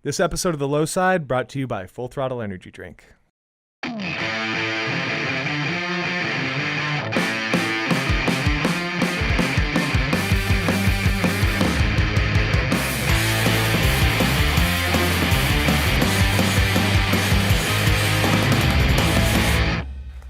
This episode of the Lowside brought to you by Full Throttle Energy Drink.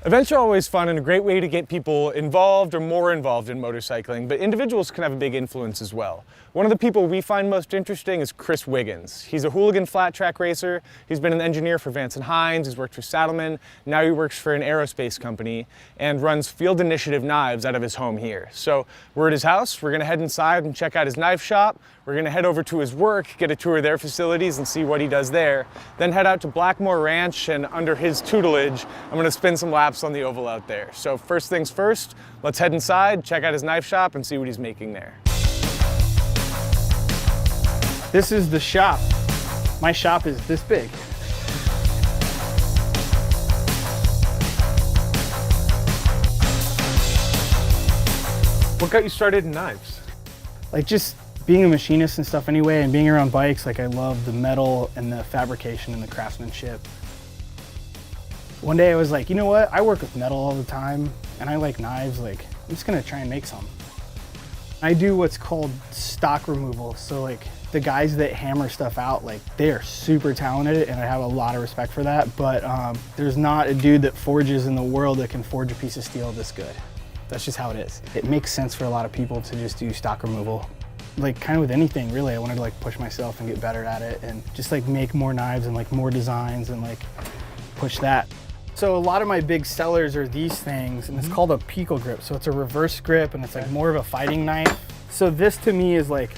Events are always fun and a great way to get people involved or more involved in motorcycling, but individuals can have a big influence as well. One of the people we find most interesting is Chris Wiggins. He's a hooligan flat track racer. He's been an engineer for Vance Hines. He's worked for Saddlemen. Now he works for an aerospace company and runs Field Initiative knives out of his home here. So we're at his house. We're gonna head inside and check out his knife shop. We're gonna head over to his work, get a tour of their facilities and see what he does there. Then head out to Blackmore Ranch, and under his tutelage, I'm gonna spin some laps on the oval out there. So first things first, let's head inside, check out his knife shop and see what he's making there. This is the shop. My shop is this big. What got you started in knives? Like just being a machinist and stuff anyway, and being around bikes, like I love the metal and the fabrication and the craftsmanship. One day I was like, you know what? I work with metal all the time and I like knives, like I'm just gonna try and make some. I do what's called stock removal. So like the guys that hammer stuff out, like they are super talented and I have a lot of respect for that, but there's not a dude that forges in the world that can forge a piece of steel this good. That's just how it is. It makes sense for a lot of people to just do stock removal. Like kind of with anything really, I wanted to like push myself and get better at it and just like make more knives and like more designs and like push that. So a lot of my big sellers are these things, and it's called a pico grip. So it's a reverse grip and it's like more of a fighting knife. So this to me is like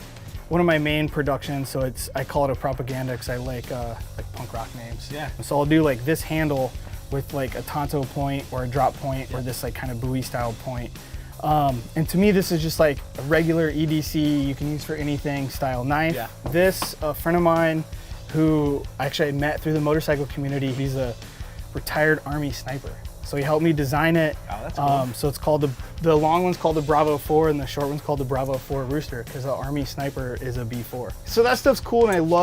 one of my main productions. So I call it a propaganda because I like punk rock names. Yeah. So I'll do like this handle with like a tanto point or a drop point or this like kind of buoy style point. And to me, this is just like a regular EDC, you can use for anything style knife. Yeah. This, a friend of mine who actually I met through the motorcycle community, he's a retired Army sniper. So he helped me design it. Oh, that's cool. So it's called the long one's called the Bravo 4 and the short one's called the Bravo 4 Rooster because the Army sniper is a B4. So that stuff's cool and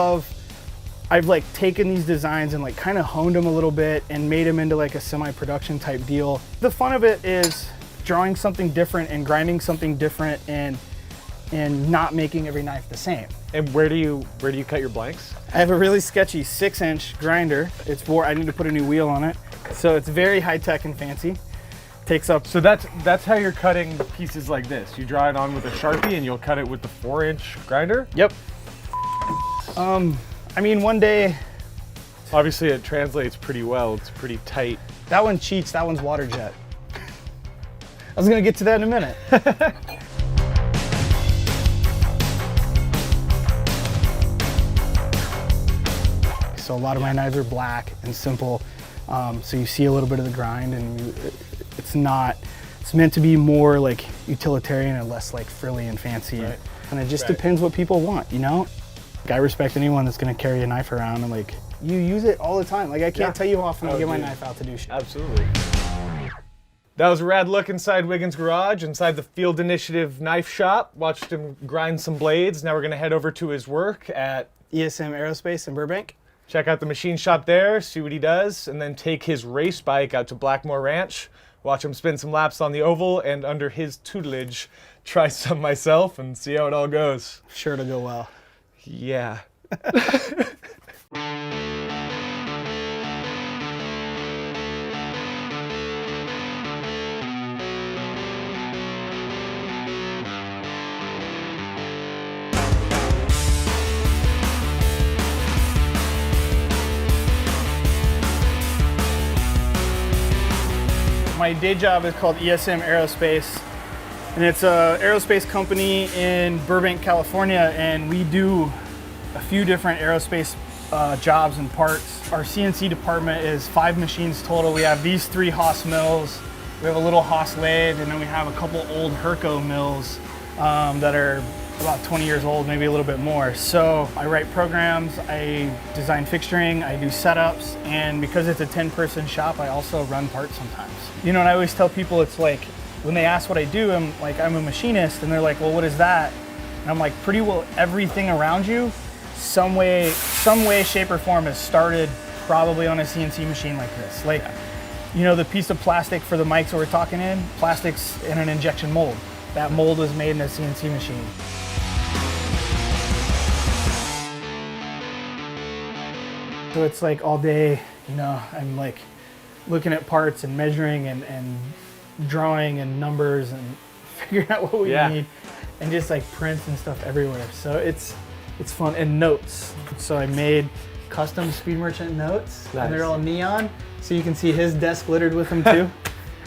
I've like taken these designs and like kind of honed them a little bit and made them into like a semi-production type deal. The fun of it is drawing something different and grinding something different and not making every knife the same. And where do you cut your blanks? I have a really sketchy 6-inch grinder. I need to put a new wheel on it. So it's very high-tech and fancy. Takes up. So that's how you're cutting pieces like this. You draw it on with a Sharpie and you'll cut it with the 4-inch grinder? Yep. I mean, one day. Obviously it translates pretty well. It's pretty tight. That one cheats, that one's water jet. I was gonna get to that in a minute. So a lot of my knives are black and simple. So you see a little bit of the grind and it's meant to be more like utilitarian and less like frilly and fancy. Right. And it just depends what people want, you know? Like, I respect anyone that's gonna carry a knife around and like, you use it all the time. Like I can't tell you how often I get my knife out to do shit. Absolutely. That was a rad look inside Wiggins' garage, inside the Field Initiative knife shop. Watched him grind some blades. Now we're gonna head over to his work at ESM Aerospace in Burbank. Check out the machine shop there, see what he does, and then take his race bike out to Blackmore Ranch. Watch him spin some laps on the oval, and under his tutelage, try some myself and see how it all goes. Sure to go well. Yeah. My day job is called ESM Aerospace, and it's an aerospace company in Burbank, California, and we do a few different aerospace jobs and parts. Our CNC department is 5 machines total. We have these 3 Haas mills, we have a little Haas lathe, and then we have a couple old Herco mills that are about 20 years old, maybe a little bit more. So I write programs, I design fixturing, I do setups, and because it's a 10-person shop, I also run parts sometimes. You know, and I always tell people, it's like, when they ask what I do, I'm a machinist, and they're like, well, what is that? And I'm like, pretty well everything around you. some way, shape, or form has started probably on a CNC machine like this. Like, you know, the piece of plastic for the mics that we're talking in, plastic's in an injection mold. That mold was made in a CNC machine. So it's like all day, you know, I'm like looking at parts and measuring and drawing and numbers and figuring out what we need, and just like prints and stuff everywhere. So it's fun. And notes. So I made custom Speed Merchant notes, and they're all neon, so you can see his desk littered with them too.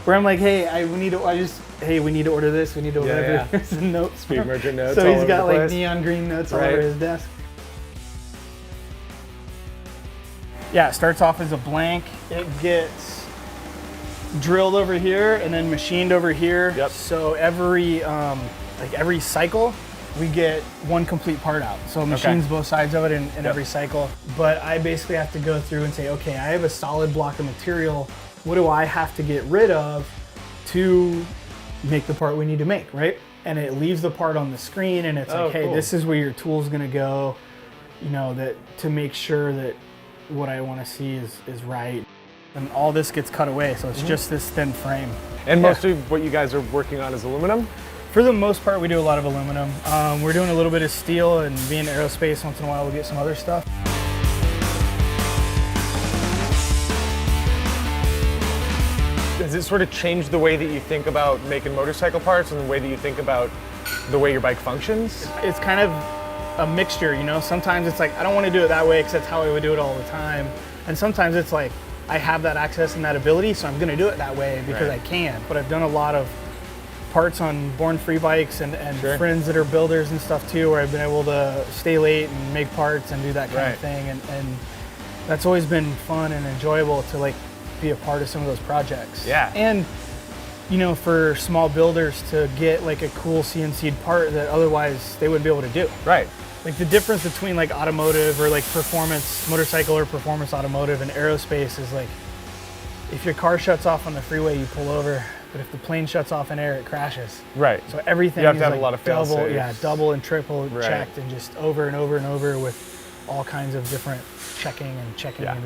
Where I'm like, hey, we need to order this, we need to order Here's the notes. Speed Merchant notes. So he's got like neon green notes all over his desk. Yeah, it starts off as a blank. It gets drilled over here and then machined over here. Yep. So every cycle, we get one complete part out. So it machines both sides of it in every cycle. But I basically have to go through and say, okay, I have a solid block of material. What do I have to get rid of to make the part we need to make, right? And it leaves the part on the screen, and it's like, hey, this is where your tool's gonna go, you know, that to make sure that what I want to see is right. And all this gets cut away, so it's just this thin frame. And most of what you guys are working on is aluminum? For the most part, we do a lot of aluminum. We're doing a little bit of steel, and being aerospace, once in a while we'll get some other stuff. Does it sort of change the way that you think about making motorcycle parts and the way that you think about the way your bike functions? It's kind of a mixture, you know? Sometimes it's like, I don't want to do it that way because that's how I would do it all the time. And sometimes it's like, I have that access and that ability, so I'm going to do it that way because I can. But I've done a lot of parts on Born Free bikes and friends that are builders and stuff too, where I've been able to stay late and make parts and do that kind of thing. And that's always been fun and enjoyable to like be a part of some of those projects. Yeah. And you know, for small builders to get like a cool CNC'd part that otherwise they wouldn't be able to do. Right. Like the difference between like automotive or like performance motorcycle or performance automotive and aerospace is like, if your car shuts off on the freeway, you pull over, but if the plane shuts off in air, it crashes. Right. So everything you have is to have like a lot of fail-safes. double and triple checked, and just over and over and over with all kinds of different checking and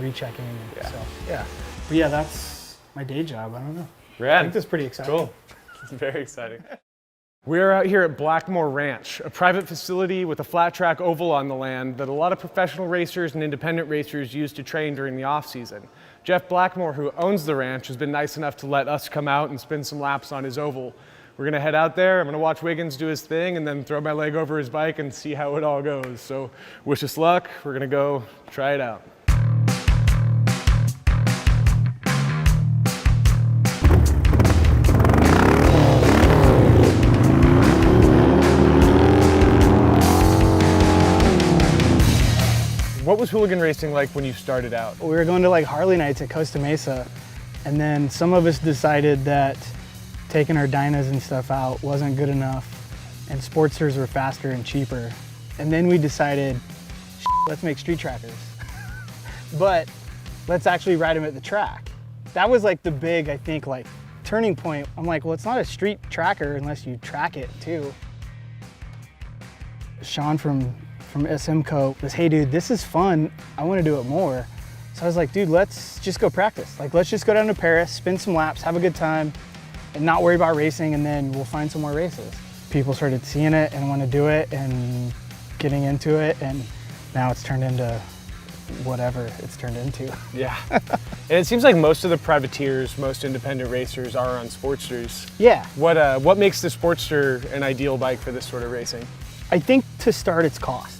rechecking. So but yeah, that's my day job. I don't know. I think that's pretty exciting. Cool. It's very exciting. We're out here at Blackmore Ranch, a private facility with a flat track oval on the land that a lot of professional racers and independent racers use to train during the off season. Jeff Blackmore, who owns the ranch, has been nice enough to let us come out and spin some laps on his oval. We're gonna head out there, I'm gonna watch Wiggins do his thing and then throw my leg over his bike and see how it all goes. So wish us luck, we're gonna go try it out. What was hooligan racing like when you started out? We were going to like Harley nights at Costa Mesa, and then some of us decided that taking our Dynas and stuff out wasn't good enough, and Sportsters were faster and cheaper. And then we decided, let's make street trackers. But let's actually ride them at the track. That was like the big, I think, like turning point. I'm like, well, it's not a street tracker unless you track it too. Sean from SMCO was, hey dude, this is fun. I want to do it more. So I was like, dude, let's just go practice. Like, let's just go down to Paris, spin some laps, have a good time, and not worry about racing, and then we'll find some more races. People started seeing it and want to do it and getting into it, and now it's turned into whatever it's turned into. Yeah. And it seems like most of the privateers, most independent racers are on Sportsters. Yeah. What makes the Sportster an ideal bike for this sort of racing? I think to start, it's cost.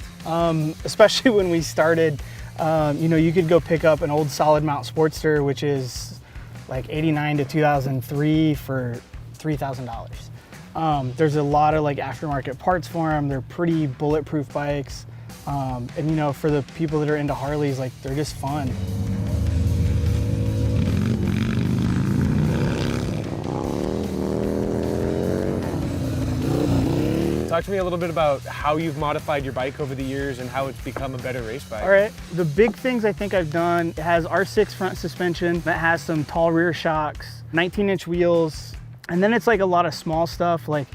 Especially when we started, you know, you could go pick up an old solid mount Sportster, which is like 89 to 2003 for $3,000. There's a lot of like aftermarket parts for them. They're pretty bulletproof bikes. And you know, for the people that are into Harleys, like they're just fun. Talk to me a little bit about how you've modified your bike over the years and how it's become a better race bike. All right, the big things I think I've done, it has R6 front suspension that has some tall rear shocks, 19-inch wheels, and then it's like a lot of small stuff like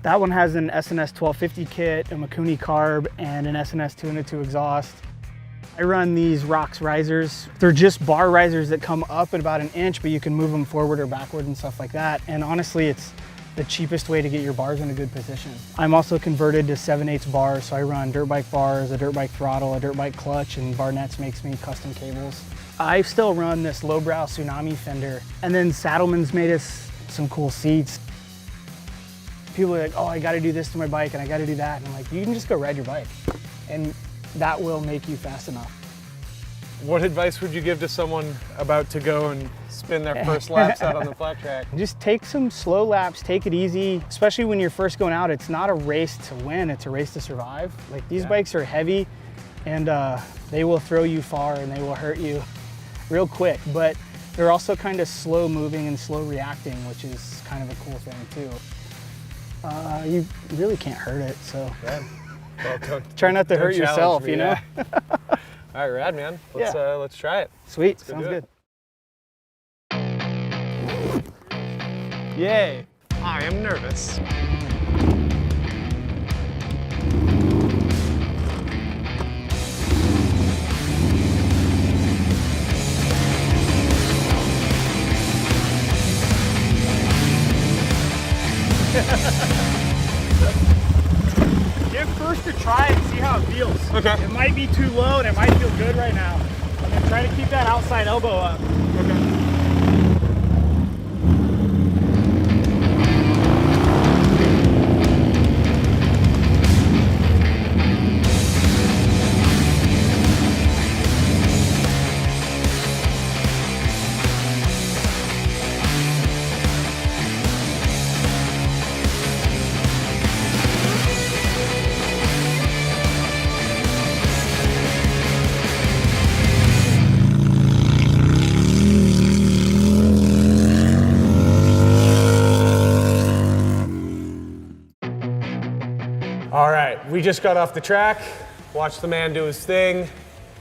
That one has an SNS 1250 kit, a Mikuni carb, and an SNS 2-in-2 exhaust. I run these Rox risers. They're just bar risers that come up at about 1 inch, but you can move them forward or backward and stuff like that. And honestly, it's the cheapest way to get your bars in a good position. I'm also converted to 7/8 bars, so I run dirt bike bars, a dirt bike throttle, a dirt bike clutch, and Barnett's makes me custom cables. I still run this lowbrow Tsunami fender, and then Saddlemen's made us some cool seats. People are like, oh, I gotta do this to my bike and I gotta do that. And I'm like, you can just go ride your bike. And that will make you fast enough. What advice would you give to someone about to go and spin their first laps out on the flat track? Just take some slow laps, take it easy, especially when you're first going out. It's not a race to win, it's a race to survive. Like these bikes are heavy and they will throw you far and they will hurt you real quick, but they're also kind of slow moving and slow reacting, which is kind of a cool thing too. You really can't hurt it, so. Yeah. Well, try not to hurt yourself, you know? All right, rad, man. Let's try it. Sweet, sounds good. Yay. I am nervous. Give first a try and see how it feels. Okay. It might be too low and it might feel good right now. I'm gonna try to keep that outside elbow up. Okay. All right, we just got off the track, watched the man do his thing,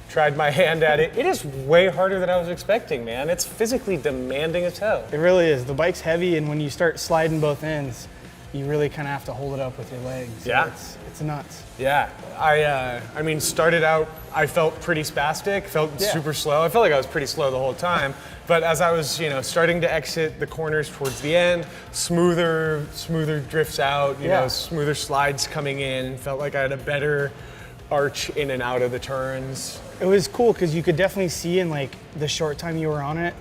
tried my hand at it. It is way harder than I was expecting, man. It's physically demanding as hell. It really is. The bike's heavy, and when you start sliding both ends, you really kind of have to hold it up with your legs. So yeah. It's nuts. Yeah, I mean, started out, I felt pretty spastic, felt super slow. I felt like I was pretty slow the whole time. But as I was, starting to exit the corners towards the end, smoother drifts out, you know, smoother slides coming in. Felt like I had a better arch in and out of the turns. It was cool because you could definitely see in like the short time you were on it,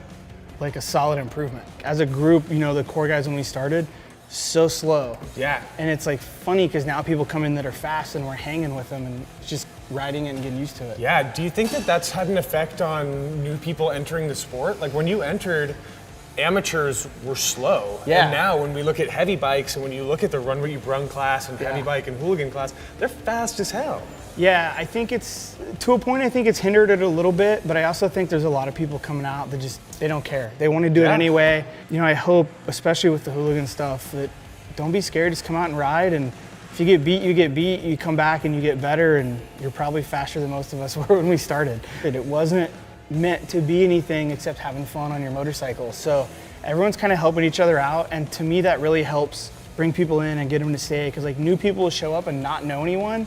like a solid improvement. As a group, the core guys when we started, so slow. Yeah. And it's like funny because now people come in that are fast and we're hanging with them and just riding it and getting used to it. Yeah, do you think that that's had an effect on new people entering the sport? Like when you entered, amateurs were slow. Yeah. And now when we look at heavy bikes and when you look at the run what you brung class and heavy bike and hooligan class, they're fast as hell. Yeah, I think it's, to a point I think it's hindered it a little bit, but I also think there's a lot of people coming out that they don't care. They want to do it anyway. I hope, especially with the hooligan stuff, that don't be scared, just come out and ride, and if you get beat, you get beat, you come back and you get better, and you're probably faster than most of us were when we started. It wasn't meant to be anything except having fun on your motorcycle. So everyone's kind of helping each other out, and to me that really helps bring people in and get them to stay, because like new people will show up and not know anyone,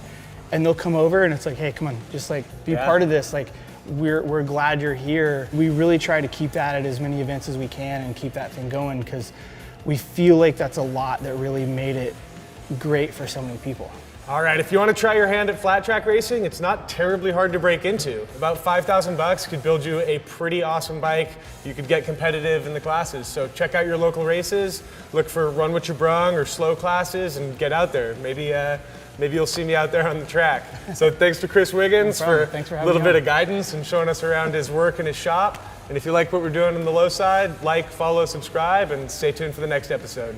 and they'll come over and it's like, hey, come on, just like be part of this. Like we're glad you're here. We really try to keep that at as many events as we can and keep that thing going, because we feel like that's a lot that really made it great for so many people. All right, if you want to try your hand at flat track racing, it's not terribly hard to break into. About $5,000 could build you a pretty awesome bike. You could get competitive in the classes. So check out your local races, look for run what you brung or slow classes, and get out there. Maybe you'll see me out there on the track. So thanks to Chris Wiggins for a little bit of guidance and showing us around his work and his shop. And if you like what we're doing on the Lowside, like, follow, subscribe, and stay tuned for the next episode.